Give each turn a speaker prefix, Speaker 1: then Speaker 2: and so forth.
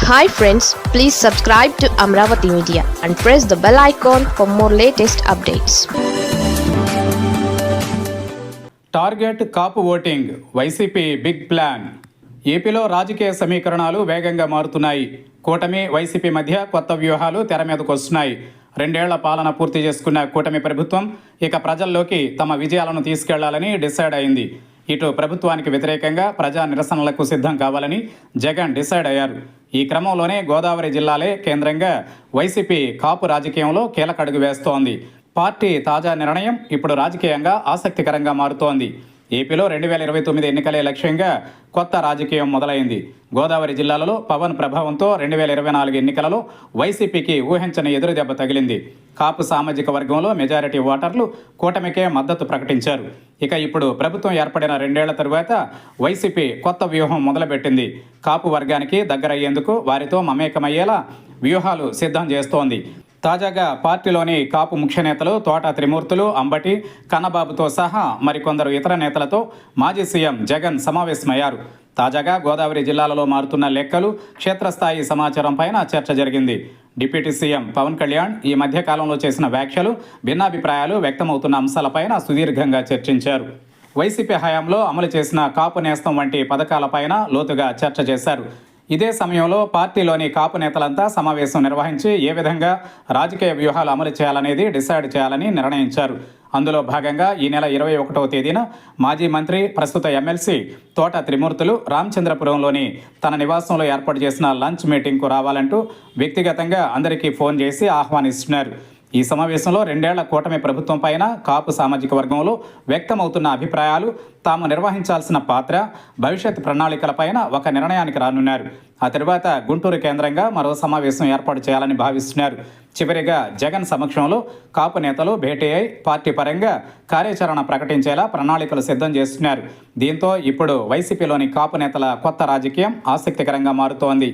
Speaker 1: Hi friends, please subscribe to Amravati Media and press the bell icon for more latest updates.
Speaker 2: Target Kapu voting YCP big plan. ఏపీలో రాజకీయ సమీకరణాలు వేగంగా మారుతున్నాయి. కూటమి YCP మధ్య కొత్త వ్యూహాలు తెర మీదకు వస్తున్నాయి. 2 ఏళ్ల పాలన పూర్తి చేసుకున్న కూటమి ప్రభుత్వం ఇక ప్రజల్లోకి తమ విజయాలను తీసుకెళ్లాలని డిసైడ్ అయింది. ఇటు ప్రభుత్వానికి వ్యతిరేకంగా ప్రజా నిరసనలకు సిద్ధం కావాలని జగన్ డిసైడ్ అయ్యారు. ఈ క్రమంలోనే గోదావరి జిల్లాలే కేంద్రంగా వైసీపీ కాపు రాజకీయంలో కీలక అడుగు వేస్తోంది. పార్టీ తాజా నిర్ణయం ఇప్పుడు రాజకీయంగా ఆసక్తికరంగా మారుతోంది. ఏపీలో 2029 ఎన్నికలే లక్ష్యంగా కొత్త రాజకీయం మొదలైంది. గోదావరి జిల్లాలలో పవన్ ప్రభావంతో 2024 ఎన్నికలలో వైసీపీకి ఊహించని ఎదురుదెబ్బ తగిలింది. కాపు సామాజిక వర్గంలో మెజారిటీ ఓటర్లు కూటమికే మద్దతు ప్రకటించారు. ఇక ఇప్పుడు ప్రభుత్వం ఏర్పడిన 2 ఏళ్ల తరువాత వైసీపీ కొత్త వ్యూహం మొదలుపెట్టింది. కాపు వర్గానికి దగ్గరయ్యేందుకు వారితో మమేకమయ్యేలా వ్యూహాలు సిద్ధం చేస్తోంది. తాజాగా పార్టీలోని కాపు ముఖ్య నేతలు తోట త్రిమూర్తులు, అంబటి, కన్నబాబుతో సహా మరికొందరు ఇతర నేతలతో మాజీ సీఎం జగన్ సమావేశమయ్యారు. తాజాగా గోదావరి జిల్లాలలో మారుతున్న లెక్కలు, క్షేత్రస్థాయి సమాచారం పైన చర్చ జరిగింది. డిప్యూటీ సీఎం పవన్ కళ్యాణ్ ఈ మధ్య కాలంలో చేసిన వ్యాఖ్యలు, భిన్నాభిప్రాయాలు వ్యక్తమవుతున్న అంశాలపైన సుదీర్ఘంగా చర్చించారు. వైసీపీ హయాంలో అమలు చేసిన కాపు నేస్తం వంటి పథకాలపైన లోతుగా చర్చ చేశారు. ఇదే సమయంలో పార్టీలోని కాపు నేతలంతా సమావేశం నిర్వహించి ఏ విధంగా రాజకీయ వ్యూహాలు అమలు చేయాలనేది డిసైడ్ చేయాలని నిర్ణయించారు. అందులో భాగంగా ఈ నెల 21వ తేదీన మాజీ మంత్రి, ప్రస్తుత ఎమ్మెల్సీ తోట త్రిమూర్తులు రామచంద్రపురంలోని తన నివాసంలో ఏర్పాటు చేసిన లంచ్ మీటింగ్కు రావాలంటూ వ్యక్తిగతంగా అందరికీ ఫోన్ చేసి ఆహ్వానిస్తున్నారు. ఈ సమావేశంలో 2 ఏళ్ల కూటమి ప్రభుత్వం పైన కాపు సామాజిక వర్గంలో వ్యక్తమవుతున్న అభిప్రాయాలు, తాము నిర్వహించాల్సిన పాత్ర, భవిష్యత్ ప్రణాళికలపైన ఒక నిర్ణయానికి రానున్నారు. ఆ తర్వాత గుంటూరు కేంద్రంగా మరో సమావేశం ఏర్పాటు చేయాలని భావిస్తున్నారు. చివరిగా జగన్ సమక్షంలో కాపు నేతలు భేటీ అయి పార్టీ పరంగా కార్యాచరణ ప్రకటించేలా ప్రణాళికలు సిద్ధం చేస్తున్నారు. దీంతో ఇప్పుడు వైసీపీలోని కాపు నేతల కొత్త రాజకీయం ఆసక్తికరంగా మారుతోంది.